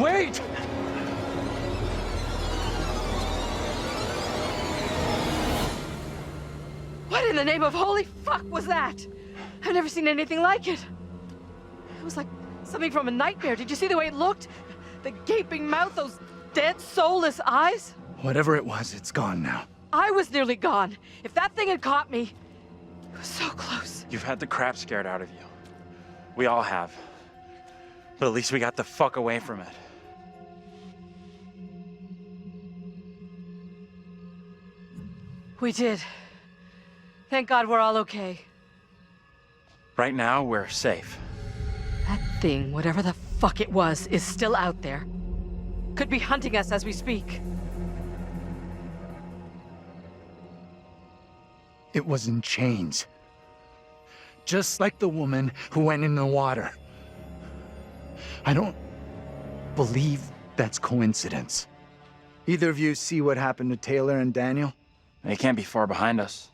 Wait! What in the name of holy fuck was that? I've never seen anything like it. It was like something from a nightmare. Did you see the way it looked? The gaping mouth, those dead, soulless eyes? Whatever it was, it's gone now. I was nearly gone. If that thing had caught me, it was so close. You've had the crap scared out of you. We all have. But at least we got the fuck away from it. We did. Thank God we're all okay. Right now, we're safe. That thing, whatever the fuck it was, is still out there. Could be hunting us as we speak. It was in chains. Just like the woman who went in the water. I don't believe that's coincidence. Either of you see what happened to Taylor and Daniel? They can't be far behind us.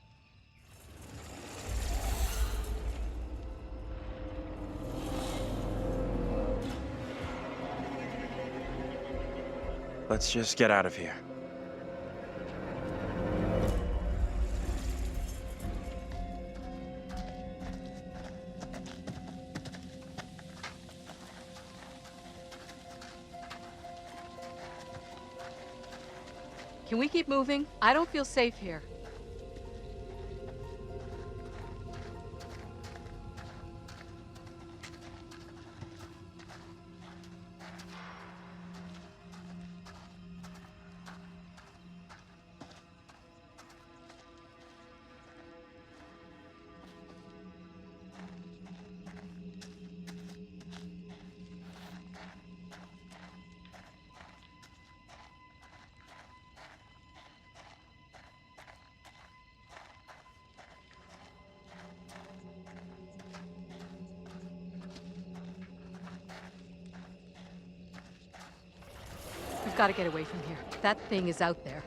Let's just get out of here. Can we keep moving? I don't feel safe here. We've got to get away from here. That thing is out there.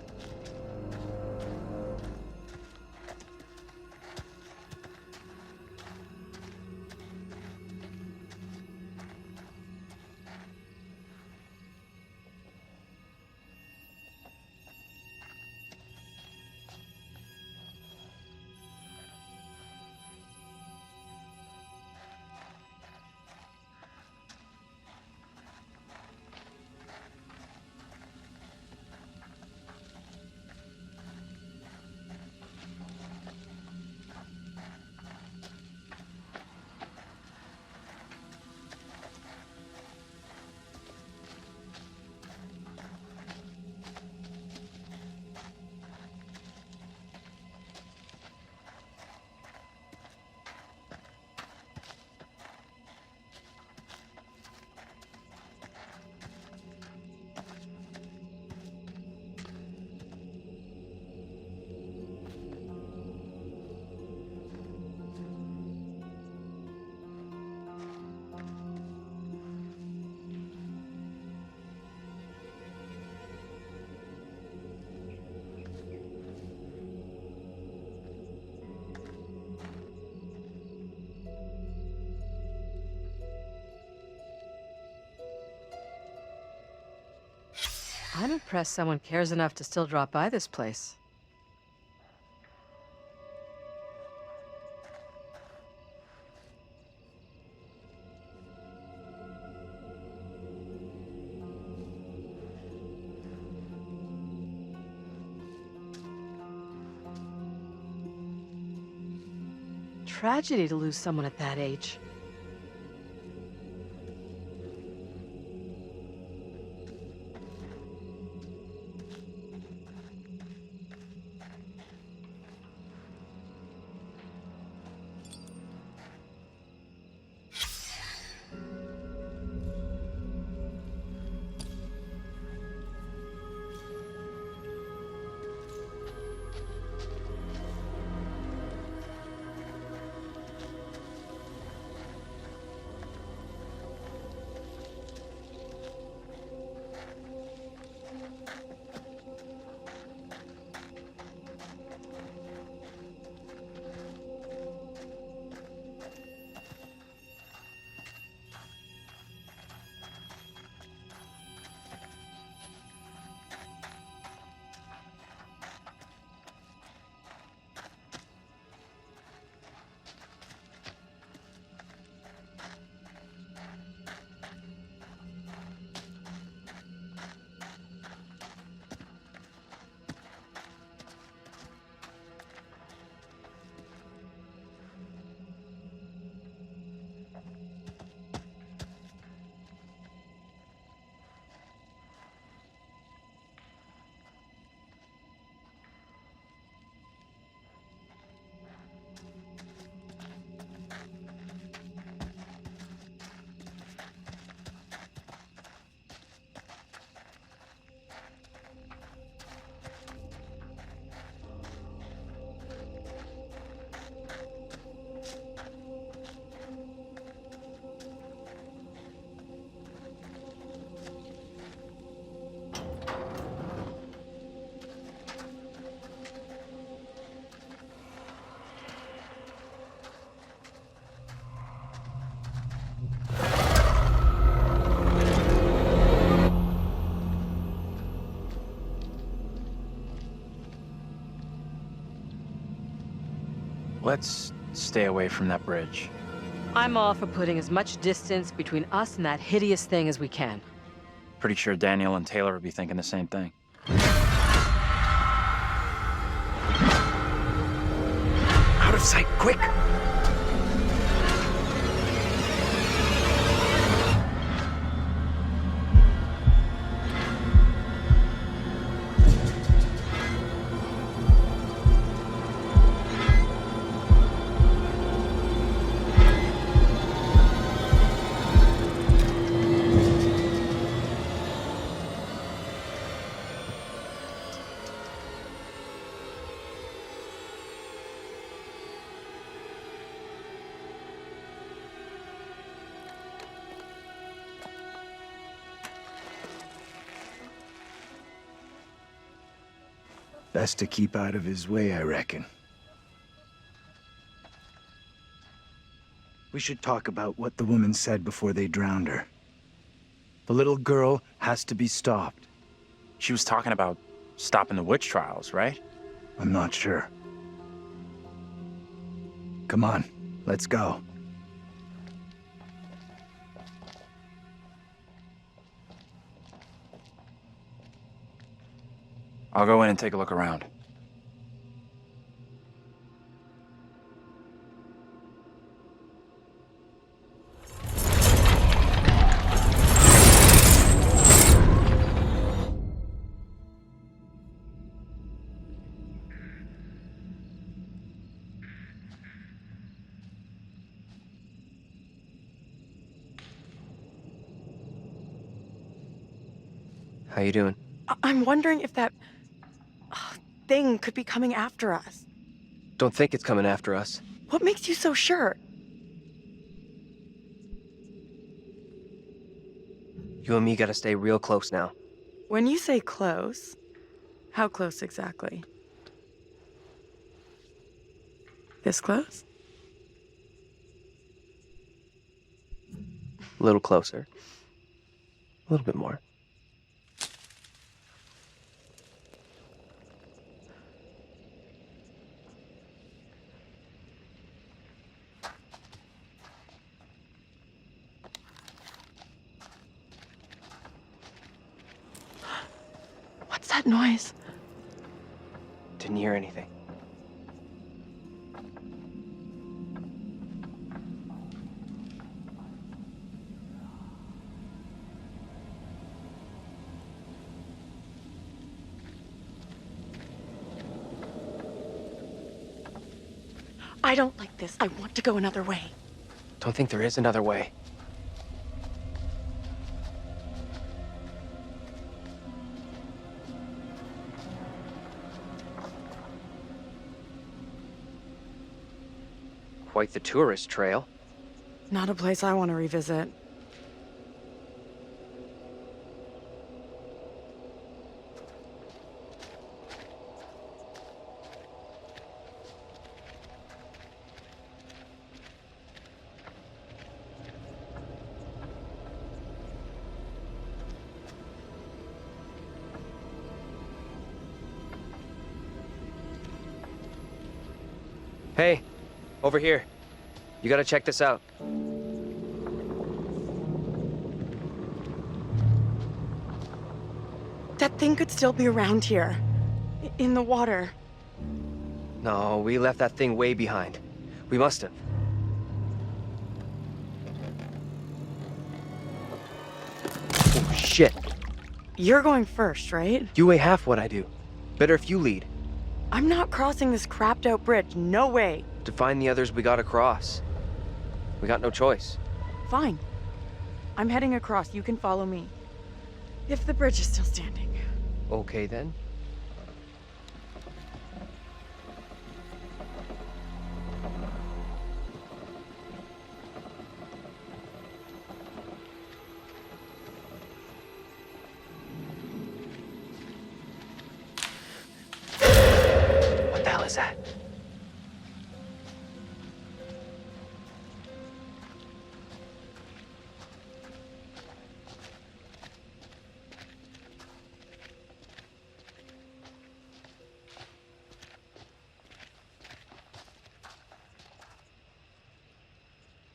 I'm impressed someone cares enough to still drop by this place. Tragedy to lose someone at that age. Let's stay away from that bridge. I'm all for putting as much distance between us and that hideous thing as we can. Pretty sure Daniel and Taylor would be thinking the same thing. Out of sight, quick! Best to keep out of his way, I reckon. We should talk about what the woman said before they drowned her. The little girl has to be stopped. She was talking about stopping the witch trials, right? I'm not sure. Come on, let's go. I'll go in and take a look around. How you doing? I'm wondering if that thing could be coming after us. Don't think it's coming after us. What makes you so sure? You and me gotta stay real close now. When you say close, how close exactly? This close? A little closer. A little bit more. What's that noise? Didn't hear anything. I don't like this. I want to go another way. Don't think there is another way. Quite the tourist trail. Not a place I want to revisit. Hey, over here. You gotta check this out. That thing could still be around here. In the water. No, we left that thing way behind. We must have. Oh, shit. You're going first, right? You weigh half what I do. Better if you lead. I'm not crossing this crapped out bridge. No way. To find the others, we gotta cross. We got no choice. Fine. I'm heading across. You can follow me. If the bridge is still standing. Okay, then. What the hell is that?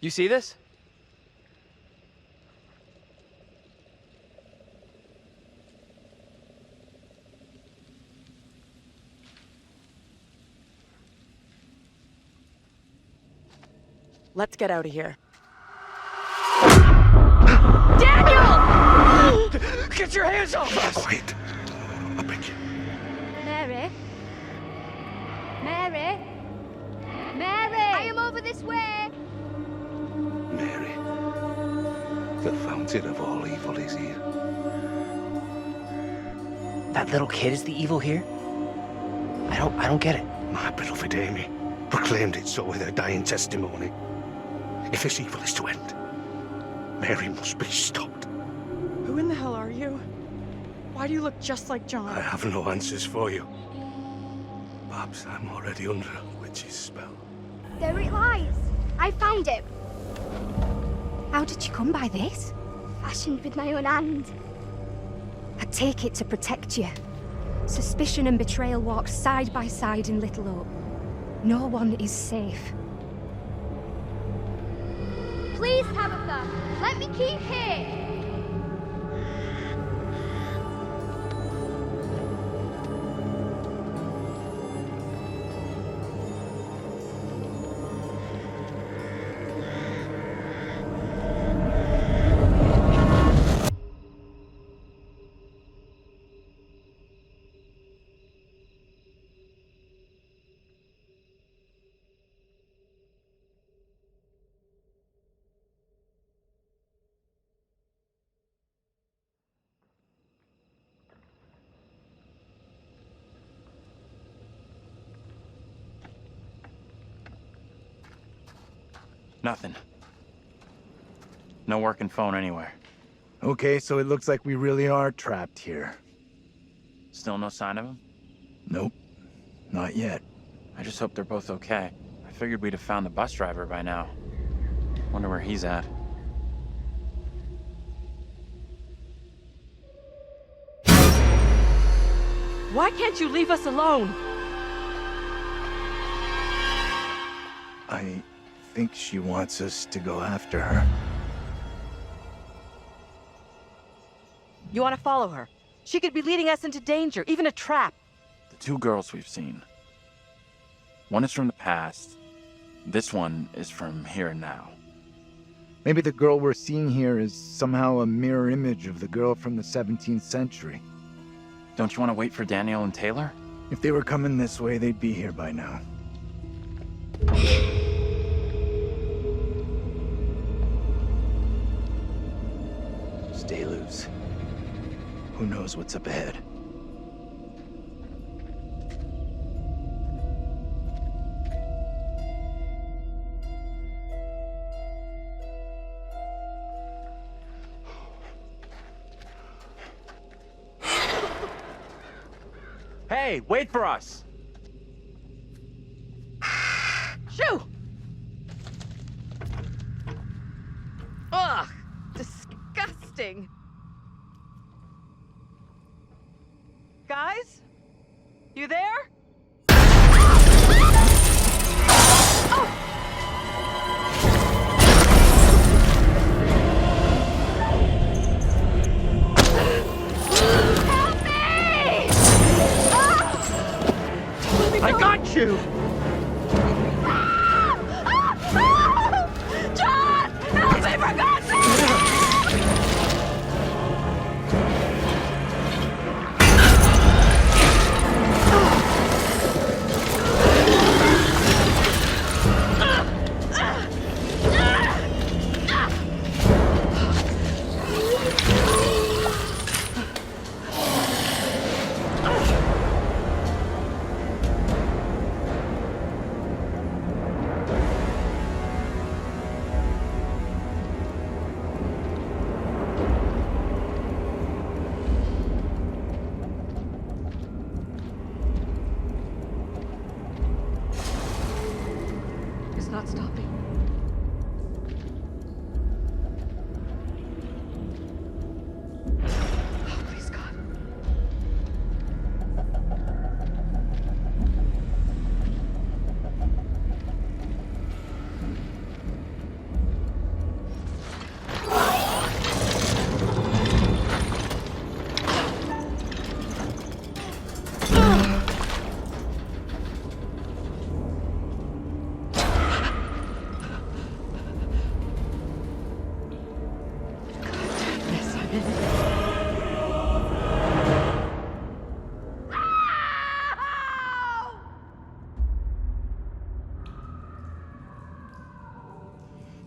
You see this? Let's get out of here. Daniel! Get your hands off us! Quiet. I beg you. Mary? Mary? Mary! I am over this way! Mary. The fountain of all evil is here. That little kid is the evil here? I don't get it. My beloved Amy proclaimed it so with her dying testimony. If this evil is to end, Mary must be stopped. Who in the hell are you? Why do you look just like John? I have no answers for you. Perhaps I'm already under a witch's spell. There it lies. I found it. How did you come by this? Fashioned with my own hand. I take it to protect you. Suspicion and betrayal walk side by side in Little Hope. No one is safe. Please, Tabitha, let me keep here. Nothing. No working phone anywhere. Okay, so it looks like we really are trapped here. Still no sign of him? Nope, not yet. I just hope they're both okay. I figured we'd have found the bus driver by now. Wonder where he's at. Why can't you leave us alone? I think she wants us to go after her. You want to follow her? She could be leading us into danger, even a trap. The two girls we've seen. One is from the past. This one is from here and now. Maybe the girl we're seeing here is somehow a mirror image of the girl from the 17th century. Don't you want to wait for Daniel and Taylor? If they were coming this way, they'd be here by now. Stay loose. Who knows what's up ahead? Hey, wait for us! Shoo! Ugh! Disgusting! Guys? You there? I got you! John! Help me, for God's sake! It's not stopping. Oh, please, God.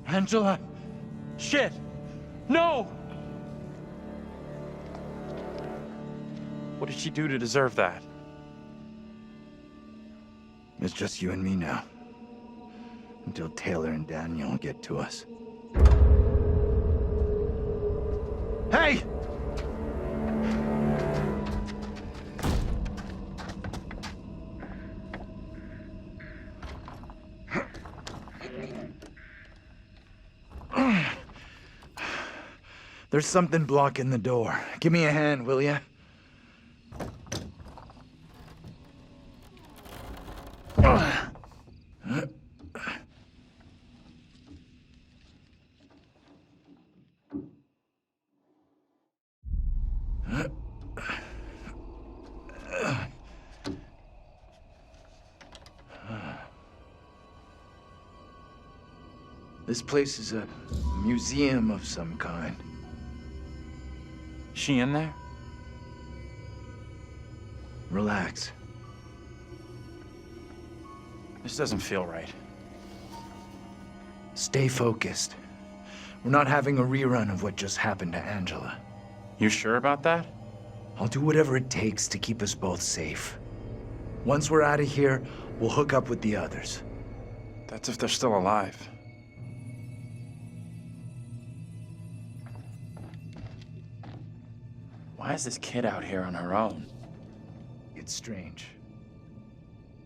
Angela! Shit! No! What did she do to deserve that? It's just you and me now. Until Taylor and Daniel get to us. Hey! There's something blocking the door. Give me a hand, will ya? This place is a museum of some kind. She in there? Relax. This doesn't feel right. Stay focused. We're not having a rerun of what just happened to Angela. You sure about that? I'll do whatever it takes to keep us both safe. Once we're out of here, we'll hook up with the others. That's if they're still alive. Why is this kid out here on her own? It's strange.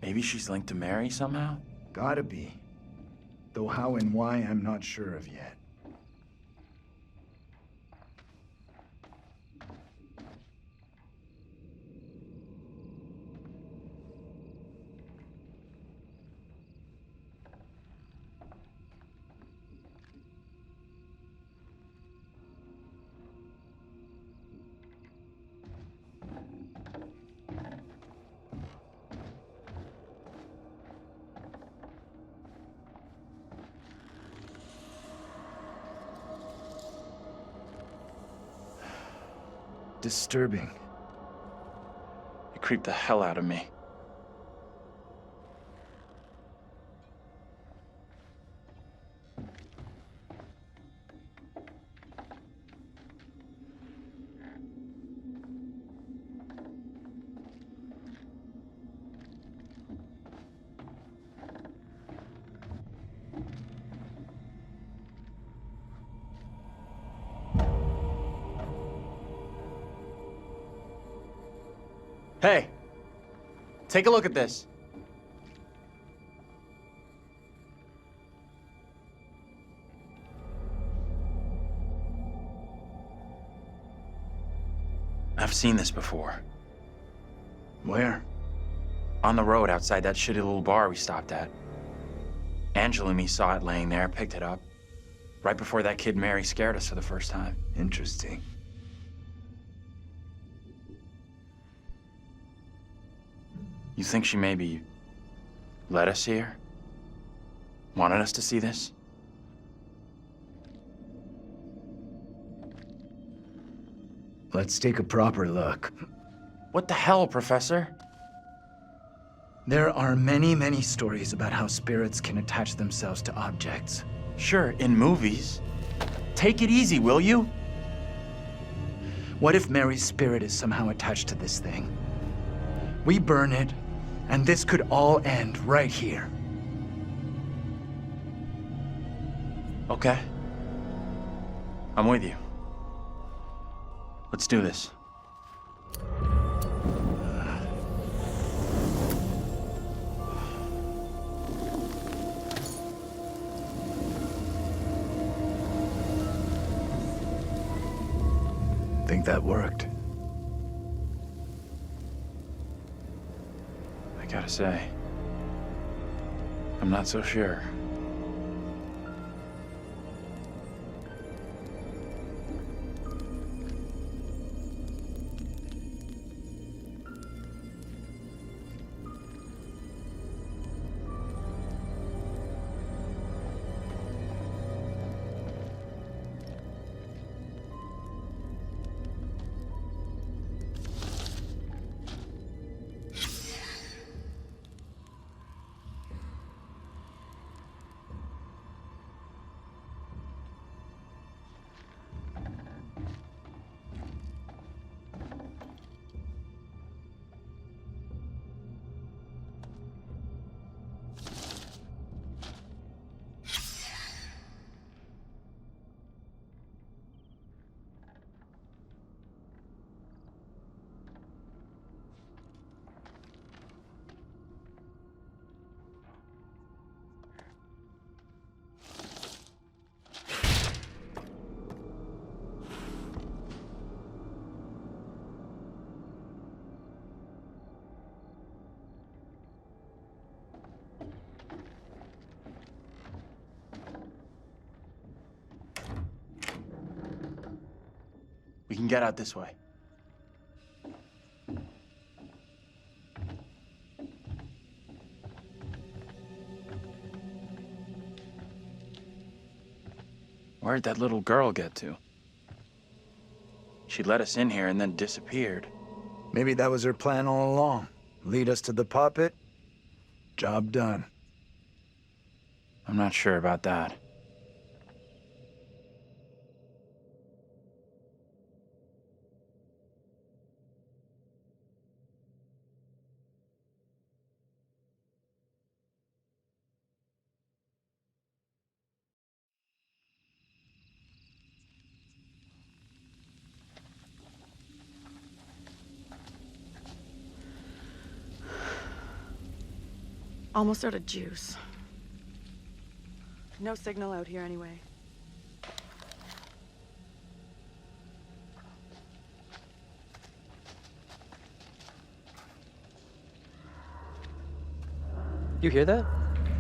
Maybe she's linked to Mary somehow? Gotta be. Though how and why, I'm not sure of yet. Disturbing. It creeped the hell out of me. Hey, take a look at this. I've seen this before. Where? On the road outside that shitty little bar we stopped at. Angela and me saw it laying there, picked it up. Right before that kid Mary scared us for the first time. Interesting. You think she maybe led us here? Wanted us to see this? Let's take a proper look. What the hell, Professor? There are many, many stories about how spirits can attach themselves to objects. Sure, in movies. Take it easy, will you? What if Mary's spirit is somehow attached to this thing? We burn it, and this could all end right here. Okay. I'm with you. Let's do this. Think that worked? I gotta say, I'm not so sure. can get out this way. Where'd that little girl get to? She let us in here and then disappeared. Maybe that was her plan all along. Lead us to the puppet. Job done. I'm not sure about that. Almost out of juice. No signal out here anyway. You hear that?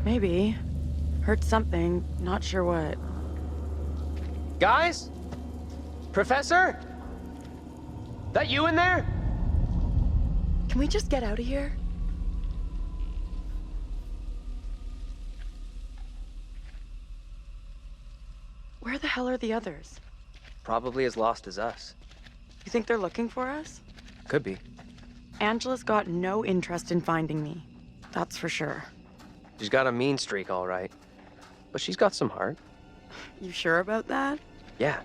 Maybe. Heard something, not sure what. Guys? Professor? That you in there? Can we just get out of here? Where the hell are the others? Probably as lost as us. You think they're looking for us? Could be. Angela's got no interest in finding me. That's for sure. She's got a mean streak, all right. But she's got some heart. You sure about that? Yeah.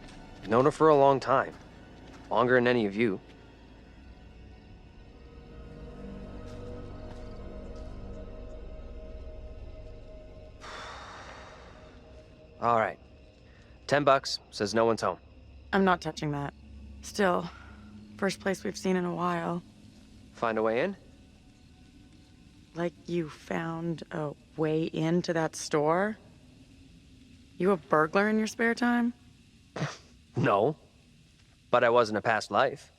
Known her for a long time. Longer than any of you. All right. $10, says no one's home. I'm not touching that. Still, first place we've seen in a while. Find a way in? Like you found a way into that store? You a burglar in your spare time? No. But I was in a past life.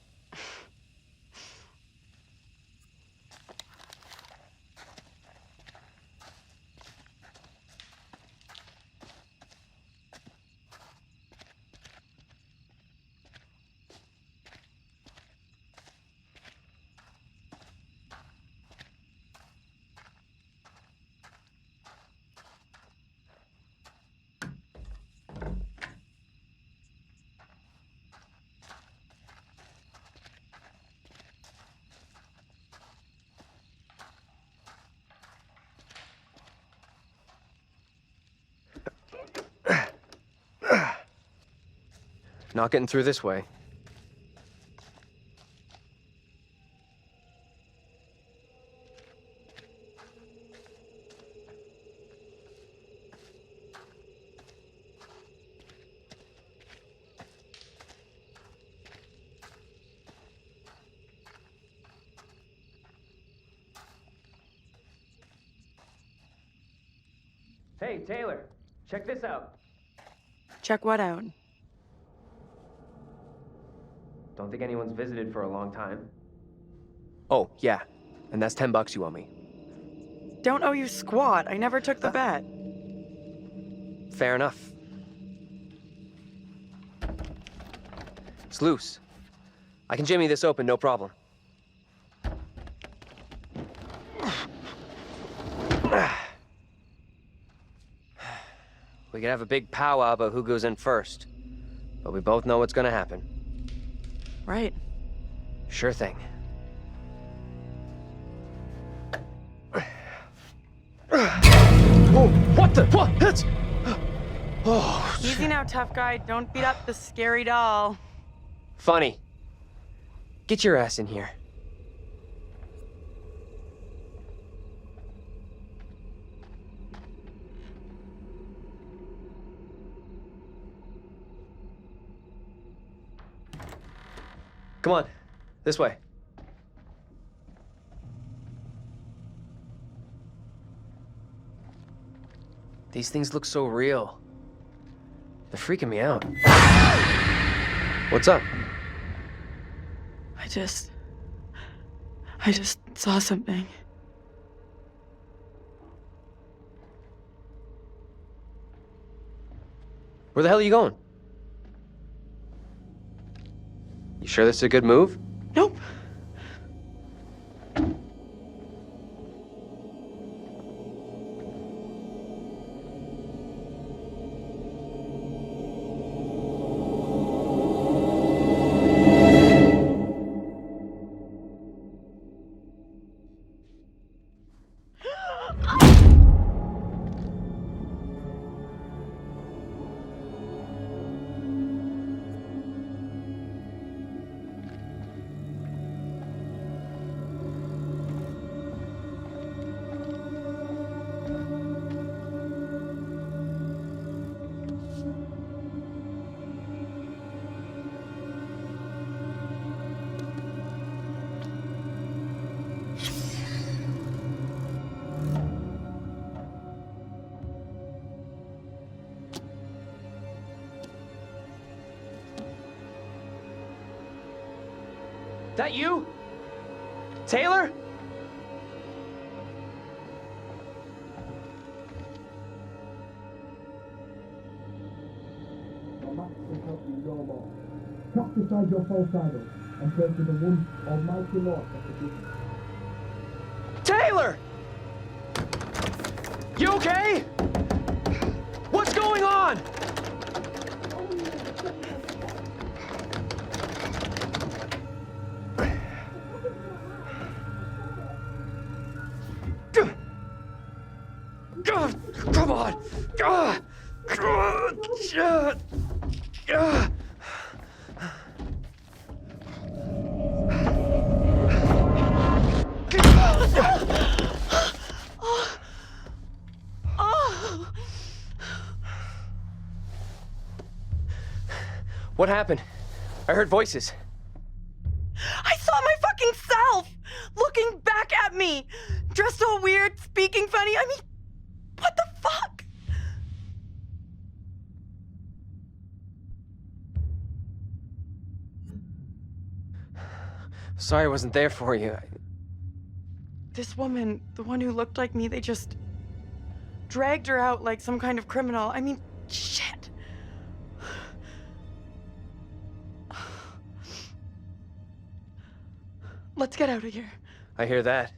Not getting through this way. Hey, Taylor, check this out. Check what out? Don't think anyone's visited for a long time. Oh, yeah. And that's $10 you owe me. Don't owe you squat. I never took the bet. Fair enough. It's loose. I can jimmy this open, no problem. We could have a big powwow about who goes in first. But we both know what's gonna happen. Right. Sure thing. Oh, what the? What? That's... Oh, Easy now, tough guy. Don't beat up the scary doll. funny. Get your ass in here. Come on, this way. These things look so real. They're freaking me out. What's up? I just saw something. Where the hell are you going? Sure this is a good move? Nope. That you? Taylor? Tuck beside your foreshadow and pray to the one Almighty Lord that forgives you. Taylor! You okay? What's going on? Come on! What happened? I heard voices. I saw my fucking self looking back at me, dressed all weird, speaking funny. I mean, what the fuck? Sorry I wasn't there for you. This woman, the one who looked like me, they just dragged her out like some kind of criminal. I mean, shit. Let's get out of here. I hear that.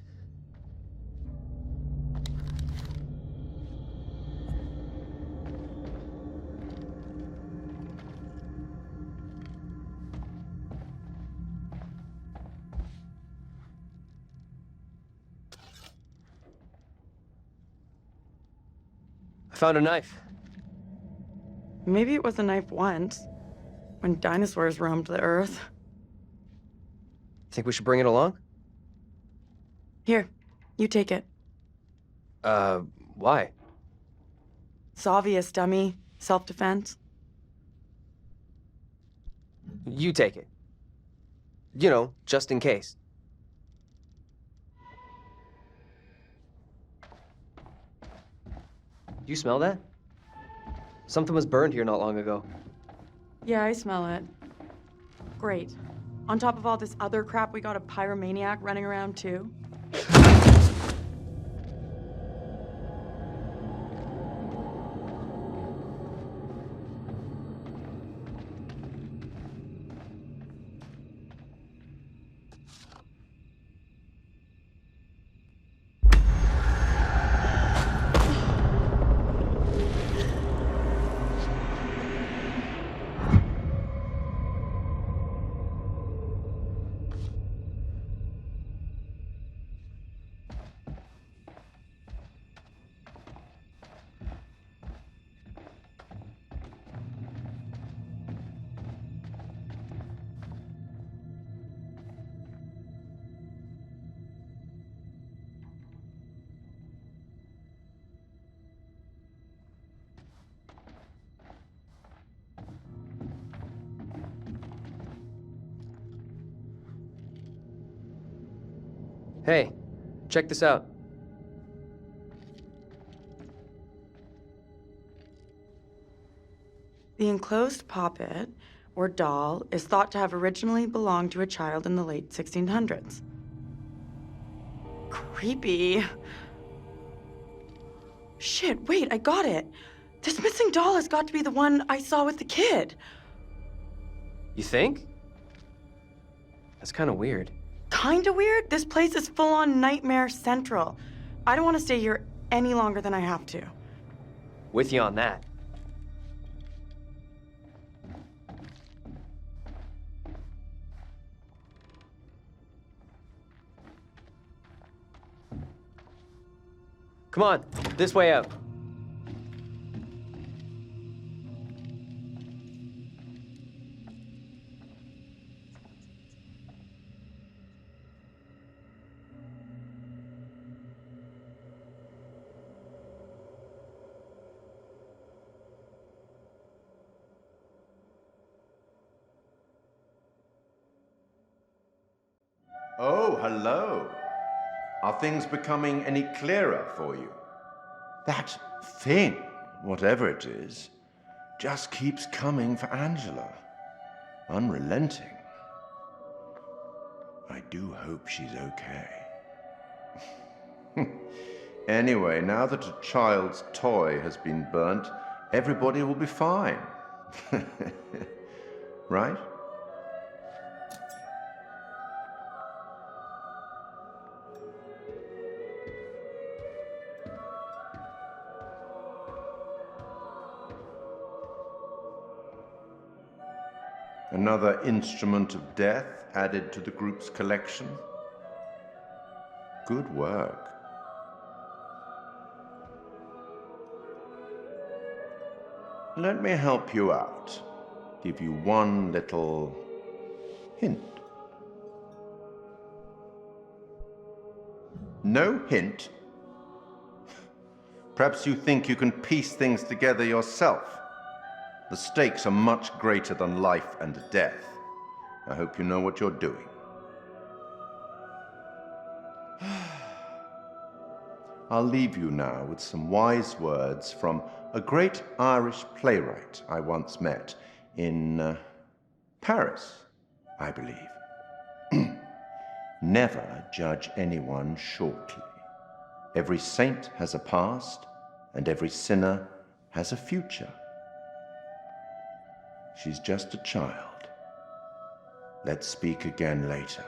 I found a knife. Maybe it was a knife once, when dinosaurs roamed the earth. Think we should bring it along? Here, you take it. Why? It's obvious, dummy. Self-defense. You take it. You know, just in case. You smell that? Something was burned here not long ago. Yeah, I smell it. Great. On top of all this other crap, we got a pyromaniac running around too. Hey, check this out. The enclosed poppet, or doll, is thought to have originally belonged to a child in the late 1600s. Creepy. Shit, wait, I got it. This missing doll has got to be the one I saw with the kid. You think? That's kind of weird. Kinda weird? This place is full on Nightmare Central. I don't want to stay here any longer than I have to. With you on that. Come on, this way out. Oh, hello. Are things becoming any clearer for you? That thing, whatever it is, just keeps coming for Angela. Unrelenting. I do hope she's okay. Anyway, now that a child's toy has been burnt, everybody will be fine. Right? Another instrument of death added to the group's collection. Good work. Let me help you out. Give you one little hint. No hint? Perhaps you think you can piece things together yourself. The stakes are much greater than life and death. I hope you know what you're doing. I'll leave you now with some wise words from a great Irish playwright I once met in Paris, I believe. Never judge anyone shortly. Every saint has a past, and every sinner has a future. She's just a child. Let's speak again later.